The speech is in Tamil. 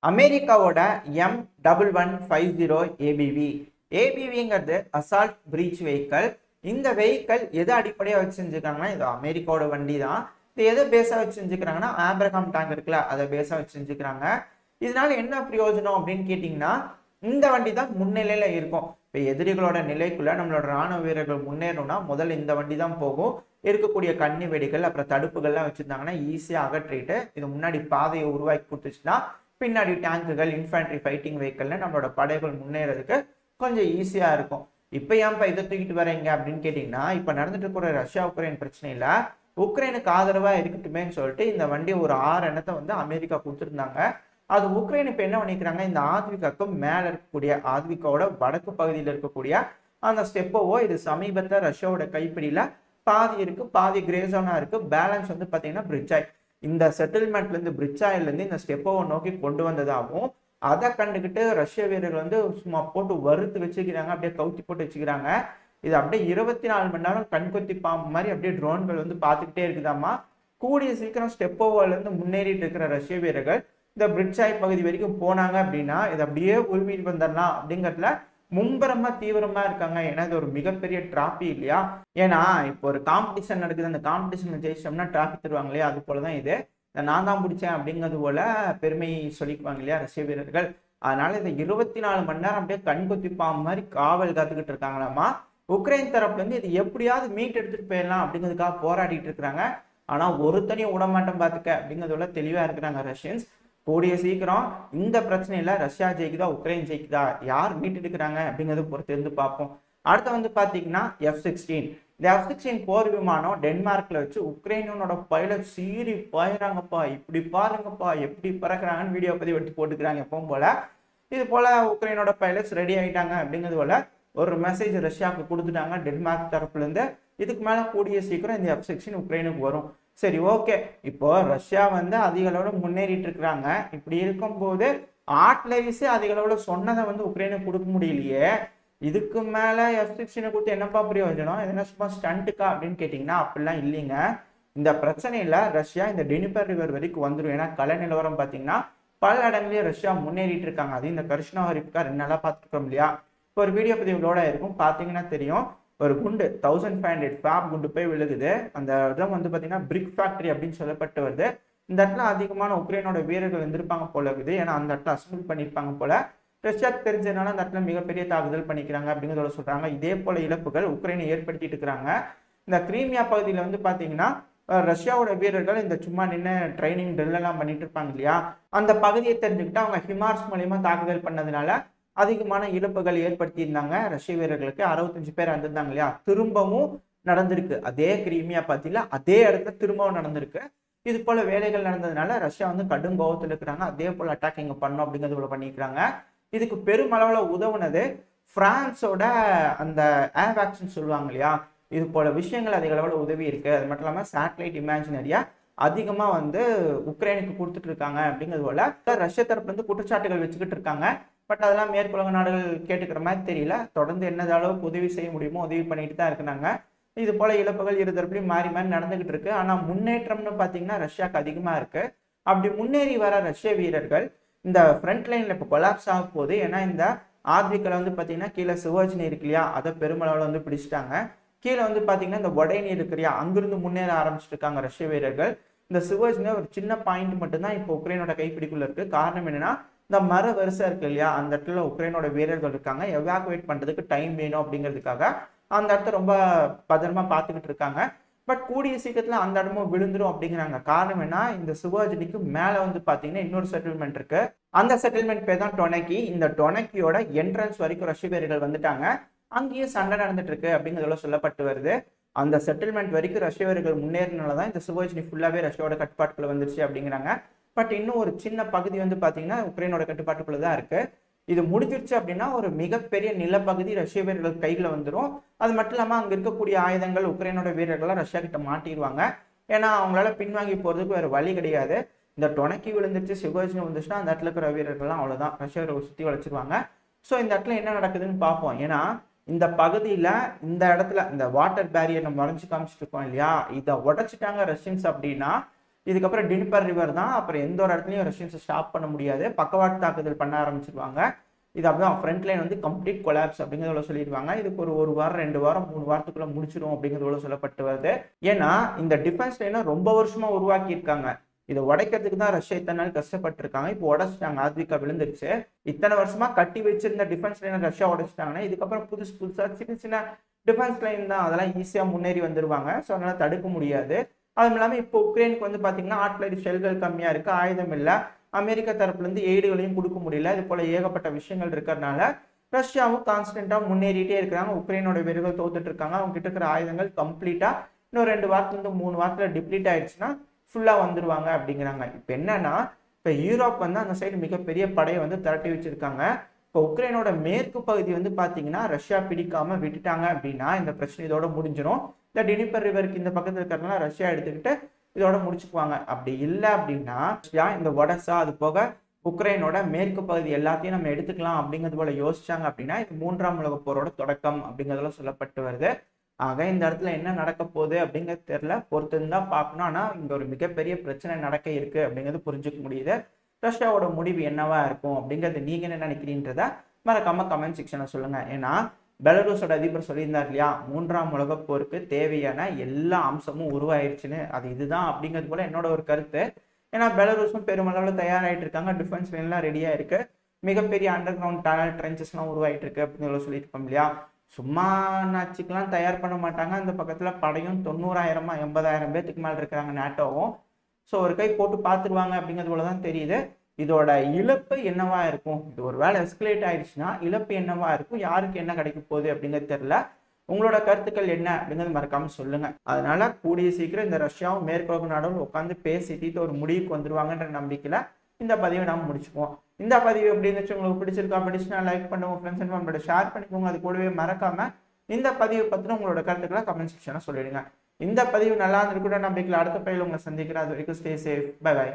அமெரிக்காவோட M1150 ஏபிவி ஏபிவிங்கிறது அசால்ட் பிரீச் வெஹிக்கல். இந்த வெஹிக்கல் எதை அடிப்படையாக வச்சு செஞ்சுக்கிறாங்கன்னா இது அமெரிக்காவோட வண்டி தான். இது எதை பேஸாக வச்சு செஞ்சுக்கிறாங்கன்னா ஆப்ரஹாம் டேங்க் இருக்குல்ல அதை பேஸாக வச்சு செஞ்சுக்கிறாங்க. இதனால என்ன பிரயோஜனம் அப்படின்னு கேட்டிங்கன்னா இந்த வண்டி தான் முன்னிலையில் இருக்கும். இப்போ எதிரிகளோட நிலைக்குள்ள நம்மளோட ராணுவ வீரர்கள் முன்னேறணும்னா முதல்ல இந்த வண்டி தான் போகும். இருக்கக்கூடிய கண்ணி வெடிகள் அப்புறம் தடுப்புகள்லாம் வச்சுருந்தாங்கன்னா ஈஸியாக அகற்றிட்டு இது முன்னாடி பாதையை உருவாக்கி கொடுத்துச்சுன்னா பின்னாடி டேங்குகள் இன்ஃபேண்ட்ரி ஃபைட்டிங் வெஹிக்கல்னு நம்மளோட படைகள் முன்னேறதுக்கு கொஞ்சம் ஈஸியாக இருக்கும். இப்போ ஏன்ப்பா இதை தூக்கிட்டு வரீங்க அப்படின்னு கேட்டிங்கன்னா இப்போ நடந்துட்டு இருக்கிற ரஷ்யா உக்ரைன் பிரச்சனையில் உக்ரைனுக்கு ஆதரவாக இருக்கட்டுமேன்னு சொல்லிட்டு இந்த வண்டி ஒரு 6 எண்ணத்தை வந்து அமெரிக்கா கொடுத்துருந்தாங்க. அது உக்ரைன் இப்போ என்ன பண்ணிக்கிறாங்க, இந்த ஆத்விகாவுக்கு மேலே இருக்கக்கூடிய ஆத்விகாவோட வடக்கு பகுதியில் இருக்கக்கூடிய அந்த ஸ்டெப்போவோ இது சமீபத்தில் ரஷ்யாவோட கைப்பிடியில் பாதி இருக்கு, பாதி கிரேசோனா இருக்கு. பேலன்ஸ் வந்து பார்த்தீங்கன்னா பிரிட்ஜாய் இந்த செட்டில்மெண்ட்லேருந்து பிரிட்ஜாயிலேருந்து இந்த ஸ்டெப்போவை நோக்கி கொண்டு வந்ததாகவும் அதை கண்டுக்கிட்டு ரஷ்ய வீரர்கள் வந்து சும்மா போட்டு வறுத்து வச்சுக்கிறாங்க, அப்படியே கவுத்தி போட்டு வச்சுக்கிறாங்க. இது அப்படியே 24 மணி நேரம் கண்கொத்தி பாம்பு மாதிரி அப்படியே ட்ரோன்கள் வந்து பார்த்துக்கிட்டே இருக்குதாமா. கூடிய சீக்கிரம் ஸ்டெப்போவாலேருந்து முன்னேறிட்டு இருக்கிற ரஷ்ய வீரர்கள் இந்த பிரிட்ஜாய் பகுதி வரைக்கும் போனாங்க அப்படின்னா இது அப்படியே உரிமையில் வந்துடலாம் அப்படிங்கிறதுல மும்பரமா தீவிரமா இருக்காங்க. ஏன்னா இது ஒரு மிகப்பெரிய டிராபி இல்லையா. ஏன்னா இப்போ ஒரு காம்படிஷன் நடக்குது, அந்த காம்படிஷன் ஜெயிச்சோம்னா டிராபி தருவாங்க இல்லையா, அது போலதான் இது. நான் தான் பிடிச்சேன் அப்படிங்கிறது போல பெருமை சொல்லிக்குவாங்க இல்லையா ரஷ்ய வீரர்கள். அதனால இதை 24 மணி நேரம் அப்படியே கண்கொத்தி பாம்பு மாதிரி காவல் காத்துக்கிட்டு இருக்காங்களாமா. உக்ரைன் தரப்புல இருந்து இது எப்படியாவது மீட் எடுத்துட்டு போயிடலாம் அப்படிங்கிறதுக்காக போராடிட்டு இருக்கிறாங்க. ஆனா ஒருத்தனையும் விடமாட்டம் பார்த்துக்க அப்படிங்கிறதுல தெளிவா இருக்கிறாங்க ரஷ்யன்ஸ். கூடிய சீக்கிரம் இந்த பிரச்சனையில ரஷ்யா ஜெயிக்குதா உக்ரைன் ஜெயிக்குதா யார் மீட்டு எடுக்கிறாங்க அப்படிங்கிறத பொறுத்து இருந்து பார்ப்போம். அடுத்து வந்து பாத்தீங்கன்னா F-16. இந்த F-16 போர் விமானம் டென்மார்க்ல வச்சு உக்ரைனோட பைலட் சீறி பாயிறாங்கப்பா. இப்படி பாருங்கப்பா எப்படி பறக்குறாங்கன்னு வீடியோ பதிவு எடுத்து போட்டுக்கிறாங்க எப்பவும் போல. இது போல உக்ரைனோட பைலட்ஸ் ரெடி ஆயிட்டாங்க அப்படிங்கிறது போல ஒரு மெசேஜ் ரஷ்யாவுக்கு கொடுத்துட்டாங்க டென்மார்க் தரப்புல இருந்து. இதுக்கு மேல கூடிய சீக்கிரம் இந்த F-16 உக்ரைனுக்கு வரும். சரி, ஓகே. இப்போ ரஷ்யா வந்து அதிக அளவில் முன்னேறிட்டு இருக்கிறாங்க. இப்படி இருக்கும்போது ஆர்ட்லரிஸே அதிக அளவில் சொன்னதை வந்து உக்ரைனுக்கு கொடுக்க முடியலையே. இதுக்கு மேல F-16 கொடுத்து என்னப்பா பிரயோஜனம், எதனா சும்மா ஸ்டண்ட்டுக்கா அப்படின்னு கேட்டிங்கன்னா அப்படிலாம் இல்லைங்க. இந்த பிரச்சனையில ரஷ்யா இந்த டெனிப்பர் ரிவர் வரைக்கும் வந்துடும். ஏன்னா கல நிலவரம் பார்த்தீங்கன்னா பல இடங்களையும் ரஷ்யா முன்னேறிட்டு இருக்காங்க. அது இந்த கரிஷ்னா வரைக்கும் 2 நாளாக பார்த்துருக்கோம் இல்லையா. இப்போ ஒரு வீடியோ பதிவுகளோட இருக்கும், பார்த்தீங்கன்னா தெரியும். ஒரு குண்டு 1500 ஃபேப் குண்டு போய் விழுகுது. அந்த இடம் வந்து பார்த்தீங்கன்னா பிரிக் ஃபேக்டரி அப்படின்னு சொல்லப்பட்டு வருது. இந்த இடத்துல அதிகமான உக்ரைனோட வீரர்கள் இருந்திருப்பாங்க போல இருக்குது. ஏன்னா அந்த இடத்துல அசம்பிள் பண்ணியிருப்பாங்க போல. ரஷ்யாவுக்கு தெரிஞ்சதுனால அந்த இடத்துல மிகப்பெரிய தாக்குதல் பண்ணிக்கிறாங்க அப்படிங்கிறத சொல்றாங்க. இதே போல இழப்புகள் உக்ரைனை ஏற்படுத்திட்டு இருக்கிறாங்க. இந்த கிரீமியா பகுதியில் வந்து பார்த்தீங்கன்னா ரஷ்யாவோட வீரர்கள் இந்த சும்மா நின்று ட்ரைனிங் ட்ரில் எல்லாம் பண்ணிட்டு இருப்பாங்க இல்லையா, அந்த பகுதியை தெரிஞ்சுக்கிட்டு அவங்க ஹிமார்ஸ் மூலியமா தாக்குதல் பண்ணதுனால அதிகமான இழப்புகள் ஏற்படுத்தி இருந்தாங்க. ரஷ்ய வீரர்களுக்கு 65 பேர் வந்திருந்தாங்க இல்லையா. திரும்பவும் நடந்திருக்கு அதே கிரீமியா பகுதியில், அதே இடத்துல திரும்பவும் நடந்திருக்கு. இது போல வேலைகள் நடந்ததுனால ரஷ்யா வந்து கடும் கோபத்தில் இருக்கிறாங்க. அதே போல அட்டாக் இங்க பண்ணோம் அப்படிங்கிறது போல பண்ணிக்கிறாங்க. இதுக்கு பெருமளவில் உதவுனது பிரான்ஸோட அந்த ஏர் வேக்சின் சொல்லுவாங்க இல்லையா, இது போல விஷயங்கள் அதிக அளவில் உதவி இருக்கு. அது மட்டும் இல்லாமல் சேட்டலைட் இமேஜினரியா அதிகமாக வந்து உக்ரைனுக்கு கொடுத்துட்டு இருக்காங்க அப்படிங்கிறது போல ரஷ்ய தரப்புல இருந்து குற்றச்சாட்டுகள் வச்சுக்கிட்டு இருக்காங்க. பட் அதெல்லாம் மேற்குலக நாடுகள் கேட்டுக்கிற மாதிரி தெரியல. தொடர்ந்து என்னது அளவுக்கு உதவி செய்ய முடியுமோ உதவி பண்ணிட்டு தான் இருக்கிறாங்க. இது போல இழப்புகள் இரு தரப்புலையும் மாறி மாறி நடந்துகிட்டு இருக்கு. ஆனா முன்னேற்றம்னு பாத்தீங்கன்னா ரஷ்யாவுக்கு அதிகமா இருக்கு. அப்படி முன்னேறி வர ரஷ்ய வீரர்கள் இந்த ஃப்ரண்ட் லைன்ல இப்போ கொலாப்ஸ் ஆக போகுது. ஏன்னா இந்த ஆத்விக்கில் வந்து பாத்தீங்கன்னா கீழே சிவாஜினி இருக்கு இல்லையா, அதை பெருமளவில் வந்து பிடிச்சிட்டாங்க. கீழே வந்து பாத்தீங்கன்னா இந்த வடைனி இருக்கு இல்லையா, அங்கிருந்து முன்னேற ஆரம்பிச்சுட்டு இருக்காங்க ரஷ்ய வீரர்கள். இந்த சிவாஜினி ஒரு சின்ன பாயிண்ட் மட்டும்தான் இப்போ உக்ரைனோட கைப்பிடிக்குள்ள இருக்கு. காரணம் என்னன்னா இந்த மர வரிசை இருக்கு இல்லையா, அந்த இடத்துல உக்ரைனோட வீரர்கள் இருக்காங்க. எவாக்குவேட் பண்றதுக்கு டைம் வேணும் அப்படிங்கிறதுக்காக அந்த இடத்த ரொம்ப பத்திரமா பார்த்துக்கிட்டு இருக்காங்க. பட் கூடிய சீக்கிரத்துல அந்த இடமும் விழுந்துரும் அப்படிங்கிறாங்க. காரணம் என்ன, இந்த சிவாஜினிக்கு மேல வந்து பாத்தீங்கன்னா இன்னொரு செட்டில்மெண்ட் இருக்கு. அந்த செட்டில்மெண்ட் பேர் தான் டொனக்கி. இந்த டொனக்கியோட என்ட்ரன்ஸ் வரைக்கும் ரஷ்ய வீரர்கள் வந்துட்டாங்க. அங்கேயும் சண்டை நடந்துட்டு இருக்கு அப்படிங்கிறதுல சொல்லப்பட்டு வருது. அந்த செட்டில்மெண்ட் வரைக்கும் ரஷ்ய வீரர்கள் முன்னேறினாலதான் இந்த சிவாஜினி ஃபுல்லாவே ரஷ்யாவோட கட்டுப்பாட்டுக்குள்ள வந்துருச்சு அப்படிங்கிறாங்க. பட் இன்னும் ஒரு சின்ன பகுதி வந்து பாத்தீங்கன்னா உக்ரைனோட கட்டுப்பாட்டுக்குள்ள தான் இருக்கு. இது முடிஞ்சிருச்சு அப்படின்னா ஒரு மிகப்பெரிய நிலப்பகுதி ரஷ்ய வீரர்கள் கையில வந்துடும். அது மட்டும் இல்லாம அங்க இருக்கக்கூடிய ஆயுதங்கள் உக்ரைனோட வீரர்கள்லாம் ரஷ்யா கிட்ட மாட்டிடுவாங்க. ஏன்னா அவங்களால பின்வாங்கி போறதுக்கு வேற வழி கிடையாது. இந்த டொனக்கி விழுந்துருச்சு, சிவாஜினி வந்துச்சுன்னா அந்த இடத்துல இருக்கிற வீரர்கள்லாம் அவ்வளவுதான், ரஷ்ய வீரர்கள் சுத்தி வளைச்சிருவாங்க. ஸோ இந்த இடத்துல என்ன நடக்குதுன்னு பார்ப்போம். ஏன்னா இந்த பகுதியில இந்த இடத்துல இந்த வாட்டர் பேரியர் நம்ம வரைஞ்சு காமிச்சிட்டு இருக்கோம் இல்லையா, இதை உடைச்சிட்டாங்க ரஷ்யன்ஸ் அப்படின்னா இதுக்கப்புறம் டினிப்பர் ரிவர் தான். அப்புறம் எந்த ஒரு இடத்துலையும் ரஷ்யன்ஸை ஸ்டாப் பண்ண முடியாது, பக்கவாட்டு தாக்குதல் பண்ண ஆரம்பிச்சிருவாங்க. இது அப்படிதான் ஃப்ரண்ட் லைன் வந்து கம்ப்ளீட் கொலாப்ஸ் அப்படிங்கிறத சொல்லிடுவாங்க. இதுக்கு ஒரு வாரம் 2 வாரம் 3 வாரத்துக்குள்ள முடிச்சிடும் அப்படிங்கிறத சொல்லப்பட்டு வருது. ஏன்னா இந்த டிஃபென்ஸ் லைனை ரொம்ப வருஷமா உருவாக்கி இருக்காங்க. இதை உடைக்கிறதுக்கு தான் ரஷ்யா இத்தனை நாள் கஷ்டப்பட்டு இருக்காங்க. இப்போ உடைச்சிட்டாங்க, ஆத்விகா விழுந்துருச்சு. இத்தனை வருஷமா கட்டி வச்சிருந்த டிஃபென்ஸ் லைனை ரஷ்யா உடைச்சிட்டாங்கன்னா இதுக்கப்புறம் புதுசா சின்ன டிஃபென்ஸ் லைன் தான், அதெல்லாம் ஈஸியா முன்னேறி வந்துருவாங்க. ஸோ அதனால தடுக்க முடியாது. அதுவும் இல்லாமல் இப்போ உக்ரைனுக்கு வந்து பார்த்தீங்கன்னா ஆர்ட்லரி ஷெல்கள் கம்மியாக இருக்குது, ஆயுதம் இல்லை, அமெரிக்கா தரப்புலேருந்து எய்டுகளையும் கொடுக்க முடியல. இது போல ஏகப்பட்ட விஷயங்கள் இருக்கிறதுனால ரஷ்யாவும் கான்ஸ்டன்ட்டாக முன்னேறிட்டே இருக்கிறாங்க. உக்ரைனோட வீரர்கள் தோத்துட்டு இருக்காங்க. அவங்க கிட்ட இருக்கிற ஆயுதங்கள் கம்ப்ளீட்டாக இன்னும் 2 வாரத்துலேருந்து 3 வாரத்தில் டிப்ளீட் ஆயிடுச்சுன்னா ஃபுல்லாக வந்துருவாங்க அப்படிங்கிறாங்க. இப்போ என்னன்னா, இப்போ யூரோப் வந்து அந்த சைடு மிகப்பெரிய படையை வந்து திரட்டி வச்சிருக்காங்க. இப்போ உக்ரைனோட மேற்கு பகுதி வந்து பார்த்தீங்கன்னா ரஷ்யா பிடிக்காம விட்டுட்டாங்க அப்படின்னா இந்த பிரச்சனை இதோட முடிஞ்சிடும். இந்த டினிப்பர் ரிவருக்கு இந்த பக்கத்தில் இருக்கிறதுனால ரஷ்யா எடுத்துக்கிட்டு இதோட முடிச்சுக்குவாங்க. அப்படி இல்லை அப்படின்னா ரஷ்யா இந்த ஒடசா அது போக உக்ரைனோட மேற்கு பகுதி எல்லாத்தையும் நம்ம எடுத்துக்கலாம் அப்படிங்கிறது போல யோசிச்சாங்க அப்படின்னா இது 3ஆம் உலக போரோட தொடக்கம் அப்படிங்கிறதெல்லாம் சொல்லப்பட்டு வருது. ஆக இந்த இடத்துல என்ன நடக்க போகுது அப்படிங்கிறது தெரியல, பொறுத்து தான் பார்க்கணும். ஆனால் இங்கே ஒரு மிகப்பெரிய பிரச்சனை நடக்க இருக்கு அப்படிங்கிறது புரிஞ்சுக்க முடியுது. ரஷ்யாவோட முடிவு என்னவா இருக்கும் அப்படிங்கிறது நீங்க என்ன நினைக்கிறீன்றத மறக்காம கமெண்ட் செக்ஷன்ல சொல்லுங்க. ஏன்னா பெலரூஸோட அதிபர் சொல்லியிருந்தார் இல்லையா, 3ஆம் உலக போருக்கு தேவையான எல்லா அம்சமும் உருவாயிருச்சுன்னு, அது இதுதான் அப்படிங்கிறது போல என்னோட ஒரு கருத்து. ஏன்னா பெலரூஸும் பெருமளவில் தயாராகிட்டு இருக்காங்க, டிஃபென்ஸ் லைன்லாம் ரெடியா இருக்கு, மிகப்பெரிய அண்டர் கிரவுண்ட் டனல் ட்ரென்ச்சஸ்லாம் உருவாயிட்டு இருக்கு அப்படிங்கிற சொல்லியிருக்கோம் இல்லையா. சும்மா நச்சுக்கெல்லாம் தயார் பண்ண மாட்டாங்க. அந்த பக்கத்துல படையும் 90,000 80,000 பேத்துக்கு மேல இருக்கிறாங்க நேட்டோவும். ஸோ ஒரு கை போட்டு பார்த்துருவாங்க அப்படிங்கிறது போல தான் தெரியுது. இதோட இழப்பு என்னவா இருக்கும், இது ஒரு வேளை எஸ்கலேட் ஆயிடுச்சுன்னா இழப்பு என்னவா இருக்கும், யாருக்கு என்ன கிடைக்க போகுது அப்படிங்கிறது தெரியல. உங்களோட கருத்துக்கள் என்ன அப்படிங்கிறது மறக்காம சொல்லுங்க. அதனால கூடிய சீக்கிரம் இந்த ரஷ்யாவும் மேற்குலக நாடுகளும் உட்காந்து பேசிட்டு ஒரு முடிவுக்கு வந்துருவாங்கன்ற நம்பிக்கையில இந்த பதிவை நாம முடிச்சுக்குவோம். இந்த பதிவு எப்படி இருந்துச்சு, உங்களுக்கு பிடிச்சிருக்கா, பிடிச்சுன்னா லைக் பண்ணுங்க, ஃப்ரெண்ட்ஸ் அண்ட் ஃபேமிலியோட ஷேர் பண்ணிக்கோங்க. அது கூடவே மறக்காம இந்த பதிவை பத்தின உங்களோட கருத்துக்களை கமெண்ட் செக்ஷன்ல சொல்லிடுங்க. இந்த பதிவு நல்லா இருந்திருக்கிற நம்பிக்கையில் அடுத்த பதிவில் உங்களை சந்திக்கிறேன். அது வரைக்கும் ஸ்டே சேஃப், பை பை.